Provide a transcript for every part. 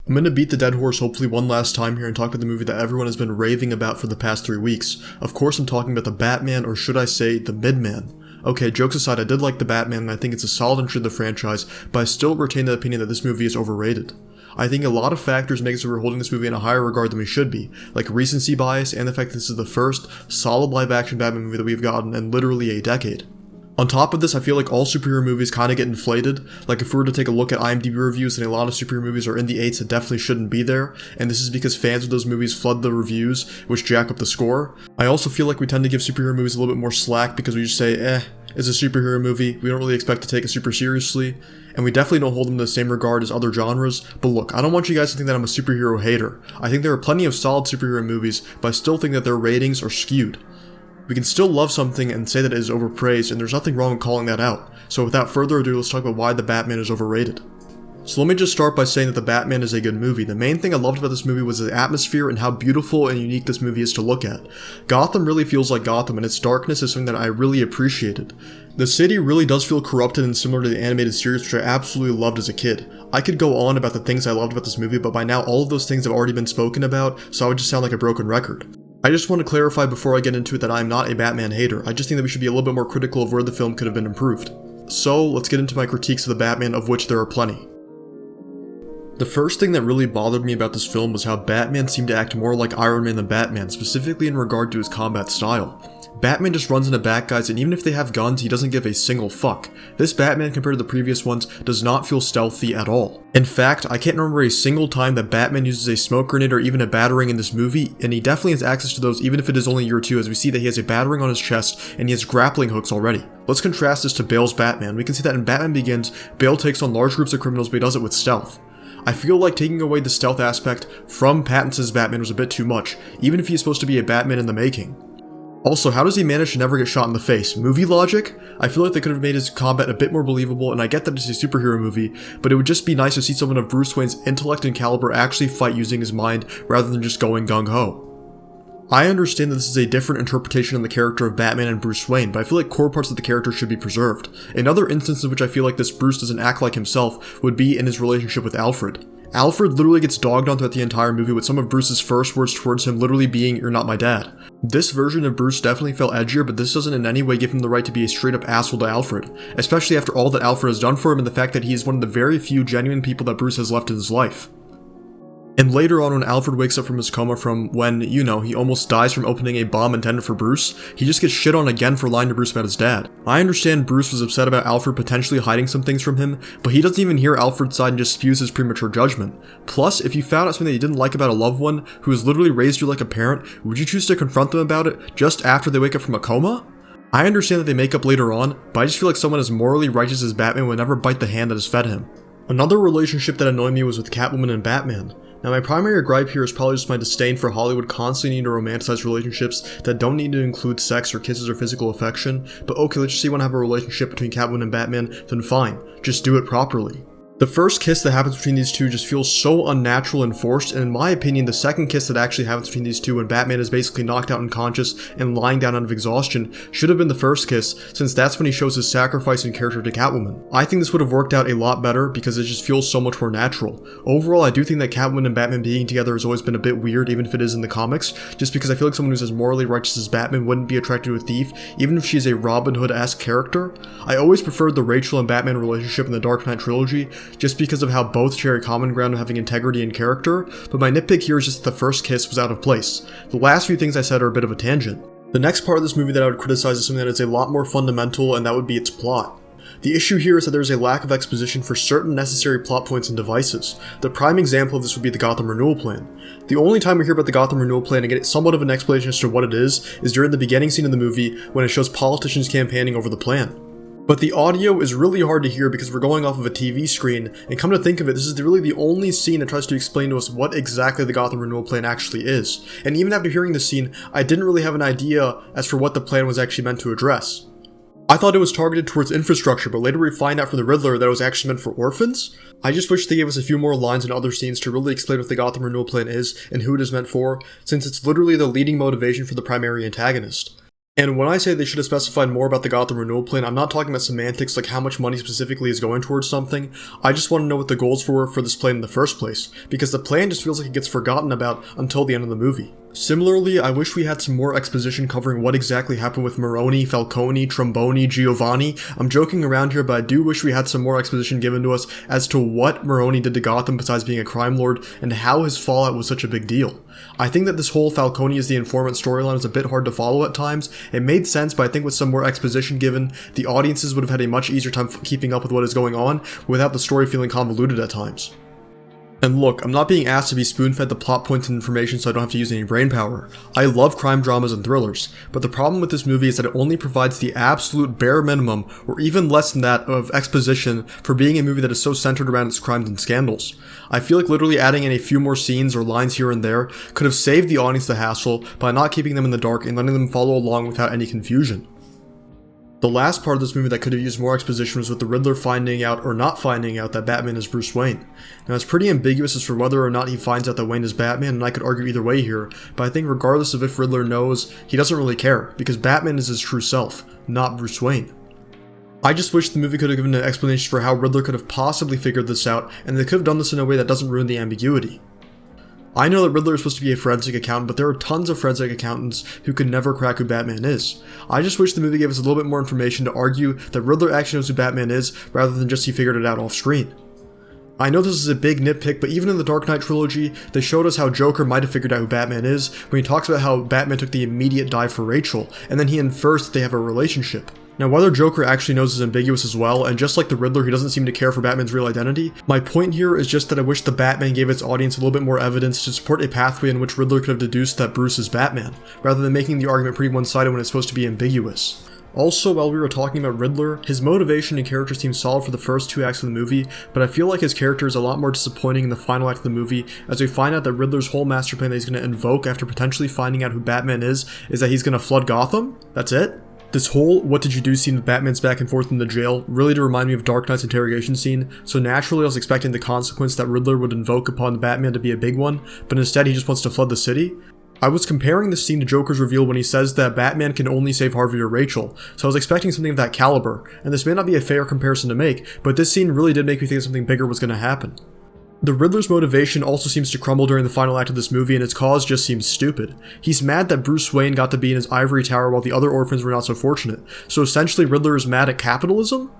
I'm gonna beat the dead horse hopefully one last time here and talk about the movie that everyone has been raving about for the past 3 weeks. Of course I'm talking about the Batman, or should I say, the Midman. Okay, jokes aside, I did like the Batman and I think it's a solid entry to the franchise, but I still retain the opinion that this movie is overrated. I think a lot of factors make it so we're holding this movie in a higher regard than we should be, like recency bias and the fact that this is the first solid live-action Batman movie that we've gotten in literally a decade. On top of this, I feel like all superhero movies kind of get inflated. Like if we were to take a look at IMDb reviews, then a lot of superhero movies are in the 8s that definitely shouldn't be there, and this is because fans of those movies flood the reviews, which jack up the score. I also feel like we tend to give superhero movies a little bit more slack because we just say, it's a superhero movie, we don't really expect to take it super seriously, and we definitely don't hold them in the same regard as other genres. But look, I don't want you guys to think that I'm a superhero hater. I think there are plenty of solid superhero movies, but I still think that their ratings are skewed. We can still love something and say that it is overpraised, and there's nothing wrong with calling that out. So without further ado, let's talk about why the Batman is overrated. So let me just start by saying that the Batman is a good movie. The main thing I loved about this movie was the atmosphere and how beautiful and unique this movie is to look at. Gotham really feels like Gotham, and its darkness is something that I really appreciated. The city really does feel corrupted and similar to the animated series, which I absolutely loved as a kid. I could go on about the things I loved about this movie, but by now all of those things have already been spoken about, so I would just sound like a broken record. I just want to clarify before I get into it that I am not a Batman hater. I just think that we should be a little bit more critical of where the film could have been improved. So let's get into my critiques of the Batman, of which there are plenty. The first thing that really bothered me about this film was how Batman seemed to act more like Iron Man than Batman, specifically in regard to his combat style. Batman just runs into bad guys, and even if they have guns, he doesn't give a single fuck. This Batman, compared to the previous ones, does not feel stealthy at all. In fact, I can't remember a single time that Batman uses a smoke grenade or even a batarang in this movie, and he definitely has access to those even if it is only year 2, as we see that he has a batarang on his chest and he has grappling hooks already. Let's contrast this to Bale's Batman. We can see that in Batman Begins, Bale takes on large groups of criminals, but he does it with stealth. I feel like taking away the stealth aspect from Pattinson's Batman was a bit too much, even if he is supposed to be a Batman in the making. Also, how does he manage to never get shot in the face? Movie logic? I feel like they could have made his combat a bit more believable, and I get that it's a superhero movie, but it would just be nice to see someone of Bruce Wayne's intellect and caliber actually fight using his mind rather than just going gung-ho. I understand that this is a different interpretation of the character of Batman and Bruce Wayne, but I feel like core parts of the character should be preserved. Another instance in which I feel like this Bruce doesn't act like himself would be in his relationship with Alfred. Alfred literally gets dogged on throughout the entire movie, with some of Bruce's first words towards him literally being, "You're not my dad." This version of Bruce definitely felt edgier, but this doesn't in any way give him the right to be a straight up asshole to Alfred, especially after all that Alfred has done for him and the fact that he is one of the very few genuine people that Bruce has left in his life. And later on, when Alfred wakes up from his coma from when, he almost dies from opening a bomb intended for Bruce, he just gets shit on again for lying to Bruce about his dad. I understand Bruce was upset about Alfred potentially hiding some things from him, but he doesn't even hear Alfred's side and just spews his premature judgment. Plus, if you found out something that you didn't like about a loved one who has literally raised you like a parent, would you choose to confront them about it just after they wake up from a coma? I understand that they make up later on, but I just feel like someone as morally righteous as Batman would never bite the hand that has fed him. Another relationship that annoyed me was with Catwoman and Batman. Now, my primary gripe here is probably just my disdain for Hollywood constantly needing to romanticize relationships that don't need to include sex or kisses or physical affection, but okay, let's just say you want to have a relationship between Catwoman and Batman, then fine, just do it properly. The first kiss that happens between these two just feels so unnatural and forced, and in my opinion, the second kiss that actually happens between these two when Batman is basically knocked out unconscious and lying down out of exhaustion should have been the first kiss, since that's when he shows his sacrifice in character to Catwoman. I think this would have worked out a lot better because it just feels so much more natural. Overall, I do think that Catwoman and Batman being together has always been a bit weird, even if it is in the comics, just because I feel like someone who's as morally righteous as Batman wouldn't be attracted to a thief, even if she's a Robin Hood-esque character. I always preferred the Rachel and Batman relationship in the Dark Knight trilogy, just because of how both share a common ground of having integrity and character, but my nitpick here is just that the first kiss was out of place. The last few things I said are a bit of a tangent. The next part of this movie that I would criticize is something that is a lot more fundamental, and that would be its plot. The issue here is that there is a lack of exposition for certain necessary plot points and devices. The prime example of this would be the Gotham Renewal Plan. The only time we hear about the Gotham Renewal Plan and get somewhat of an explanation as to what it is during the beginning scene of the movie when it shows politicians campaigning over the plan. But the audio is really hard to hear because we're going off of a TV screen, and come to think of it, this is really the only scene that tries to explain to us what exactly the Gotham Renewal Plan actually is. And even after hearing this scene, I didn't really have an idea as for what the plan was actually meant to address. I thought it was targeted towards infrastructure, but later we find out from the Riddler that it was actually meant for orphans? I just wish they gave us a few more lines in other scenes to really explain what the Gotham Renewal Plan is and who it is meant for, since it's literally the leading motivation for the primary antagonist. And when I say they should have specified more about the Gotham renewal plan, I'm not talking about semantics like how much money specifically is going towards something. I just want to know what the goals were for this plan in the first place, because the plan just feels like it gets forgotten about until the end of the movie. Similarly, I wish we had some more exposition covering what exactly happened with Maroni, Falcone, Tromboni, Giovanni. I'm joking around here, but I do wish we had some more exposition given to us as to what Maroni did to Gotham besides being a crime lord, and how his fallout was such a big deal. I think that this whole Falcone is the informant storyline is a bit hard to follow at times. It made sense, but I think with some more exposition given, the audiences would have had a much easier time keeping up with what is going on without the story feeling convoluted at times. And look, I'm not being asked to be spoon-fed the plot points and information so I don't have to use any brain power. I love crime dramas and thrillers, but the problem with this movie is that it only provides the absolute bare minimum, or even less than that, of exposition for being a movie that is so centered around its crimes and scandals. I feel like literally adding in a few more scenes or lines here and there could have saved the audience the hassle by not keeping them in the dark and letting them follow along without any confusion. The last part of this movie that could have used more exposition was with the Riddler finding out or not finding out that Batman is Bruce Wayne. Now it's pretty ambiguous as for whether or not he finds out that Wayne is Batman, and I could argue either way here, but I think regardless of if Riddler knows, he doesn't really care, because Batman is his true self, not Bruce Wayne. I just wish the movie could have given an explanation for how Riddler could have possibly figured this out, and they could have done this in a way that doesn't ruin the ambiguity. I know that Riddler is supposed to be a forensic accountant, but there are tons of forensic accountants who could never crack who Batman is. I just wish the movie gave us a little bit more information to argue that Riddler actually knows who Batman is, rather than just he figured it out off screen. I know this is a big nitpick, but even in the Dark Knight trilogy, they showed us how Joker might have figured out who Batman is when he talks about how Batman took the immediate dive for Rachel, and then he infers that they have a relationship. Now, whether Joker actually knows is ambiguous as well, and just like the Riddler, he doesn't seem to care for Batman's real identity. My point here is just that I wish the Batman gave its audience a little bit more evidence to support a pathway in which Riddler could have deduced that Bruce is Batman, rather than making the argument pretty one-sided when it's supposed to be ambiguous. Also, while we were talking about Riddler, his motivation and character seem solid for the first 2 acts of the movie, but I feel like his character is a lot more disappointing in the final act of the movie, as we find out that Riddler's whole master plan that he's going to invoke after potentially finding out who Batman is that he's going to flood Gotham? That's it? This whole what did you do scene with Batman's back and forth in the jail really did remind me of Dark Knight's interrogation scene, so naturally I was expecting the consequence that Riddler would invoke upon Batman to be a big one, but instead he just wants to flood the city. I was comparing this scene to Joker's reveal when he says that Batman can only save Harvey or Rachel, so I was expecting something of that caliber, and this may not be a fair comparison to make, but this scene really did make me think something bigger was going to happen. The Riddler's motivation also seems to crumble during the final act of this movie, and its cause just seems stupid. He's mad that Bruce Wayne got to be in his ivory tower while the other orphans were not so fortunate, so essentially Riddler is mad at capitalism?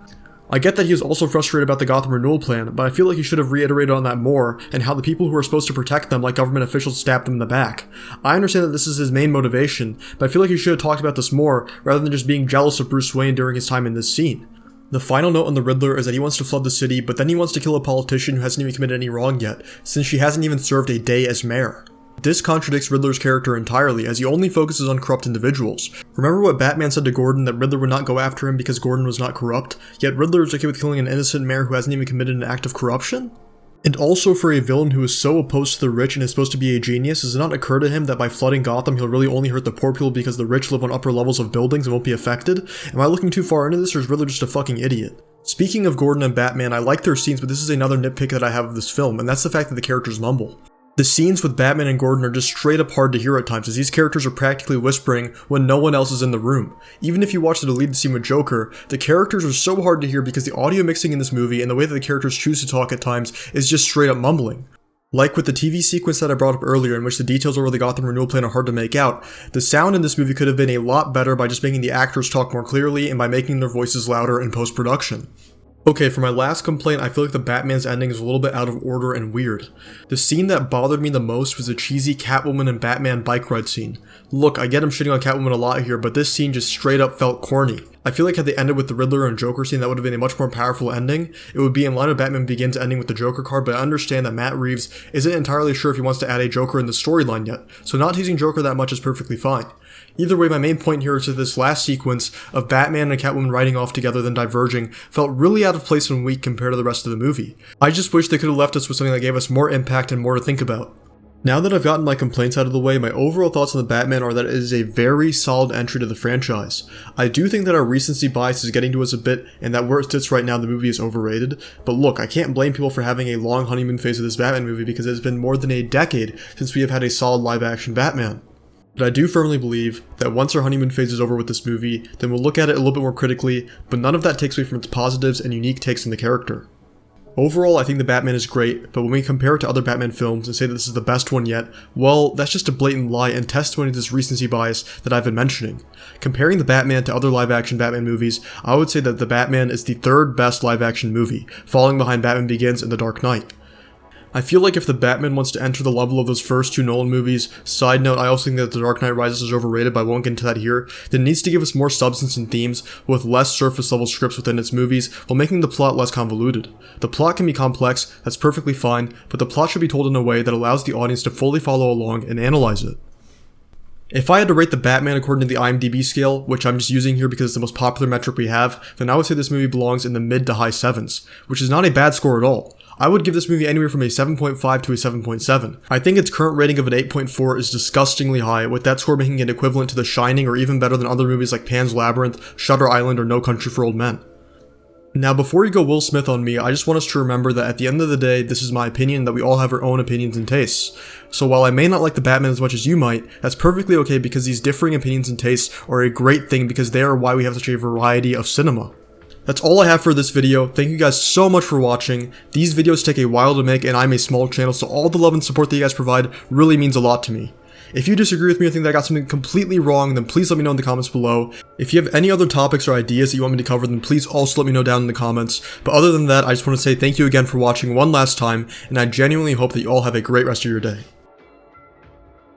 I get that he was also frustrated about the Gotham renewal plan, but I feel like he should have reiterated on that more, and how the people who are supposed to protect them like government officials stabbed him in the back. I understand that this is his main motivation, but I feel like he should have talked about this more, rather than just being jealous of Bruce Wayne during his time in this scene. The final note on the Riddler is that he wants to flood the city, but then he wants to kill a politician who hasn't even committed any wrong yet, since she hasn't even served a day as mayor. This contradicts Riddler's character entirely, as he only focuses on corrupt individuals. Remember what Batman said to Gordon, that Riddler would not go after him because Gordon was not corrupt, yet Riddler is okay with killing an innocent mayor who hasn't even committed an act of corruption? And also, for a villain who is so opposed to the rich and is supposed to be a genius, does it not occur to him that by flooding Gotham he'll really only hurt the poor people because the rich live on upper levels of buildings and won't be affected? Am I looking too far into this, or is Riddler just a fucking idiot? Speaking of Gordon and Batman, I like their scenes, but this is another nitpick that I have of this film, and that's the fact that the characters mumble. The scenes with Batman and Gordon are just straight up hard to hear at times, as these characters are practically whispering when no one else is in the room. Even if you watch the deleted scene with Joker, the characters are so hard to hear because the audio mixing in this movie and the way that the characters choose to talk at times is just straight up mumbling. Like with the TV sequence that I brought up earlier, in which the details over the Gotham renewal plan are hard to make out, the sound in this movie could have been a lot better by just making the actors talk more clearly and by making their voices louder in post-production. Okay, for my last complaint, I feel like the Batman's ending is a little bit out of order and weird. The scene that bothered me the most was the cheesy Catwoman and Batman bike ride scene. Look, I get I'm shitting on Catwoman a lot here, but this scene just straight up felt corny. I feel like had they ended with the Riddler and Joker scene, that would have been a much more powerful ending. It would be in line with Batman Begins ending with the Joker card, but I understand that Matt Reeves isn't entirely sure if he wants to add a Joker in the storyline yet, so not teasing Joker that much is perfectly fine. Either way, my main point here is that this last sequence of Batman and Catwoman riding off together then diverging felt really out of place and weak compared to the rest of the movie. I just wish they could have left us with something that gave us more impact and more to think about. Now that I've gotten my complaints out of the way, my overall thoughts on the Batman are that it is a very solid entry to the franchise. I do think that our recency bias is getting to us a bit, and that where it sits right now the movie is overrated, but look, I can't blame people for having a long honeymoon phase of this Batman movie because it has been more than a decade since we have had a solid live action Batman. But I do firmly believe that once our honeymoon phase is over with this movie, then we'll look at it a little bit more critically, but none of that takes away from its positives and unique takes on the character. Overall, I think the Batman is great, but when we compare it to other Batman films and say that this is the best one yet, well, that's just a blatant lie and testimony to this recency bias that I've been mentioning. Comparing the Batman to other live-action Batman movies, I would say that the Batman is the third best live-action movie, falling behind Batman Begins and The Dark Knight. I feel like if the Batman wants to enter the level of those first two Nolan movies, side note, I also think that The Dark Knight Rises is overrated, but I won't get into that here, then it needs to give us more substance and themes with less surface level scripts within its movies while making the plot less convoluted. The plot can be complex, that's perfectly fine, but the plot should be told in a way that allows the audience to fully follow along and analyze it. If I had to rate the Batman according to the IMDb scale, which I'm just using here because it's the most popular metric we have, then I would say this movie belongs in the mid to high 7s, which is not a bad score at all. I would give this movie anywhere from a 7.5 to a 7.7. I think its current rating of an 8.4 is disgustingly high, with that score making it equivalent to The Shining or even better than other movies like Pan's Labyrinth, Shutter Island, or No Country for Old Men. Now, before you go Will Smith on me, I just want us to remember that at the end of the day, this is my opinion, that we all have our own opinions and tastes. So while I may not like the Batman as much as you might, that's perfectly okay because these differing opinions and tastes are a great thing because they are why we have such a variety of cinema. That's all I have for this video. Thank you guys so much for watching. These videos take a while to make and I'm a small channel, so all the love and support that you guys provide really means a lot to me. If you disagree with me or think that I got something completely wrong, then please let me know in the comments below. If you have any other topics or ideas that you want me to cover, then please also let me know down in the comments. But other than that, I just want to say thank you again for watching one last time, and I genuinely hope that you all have a great rest of your day.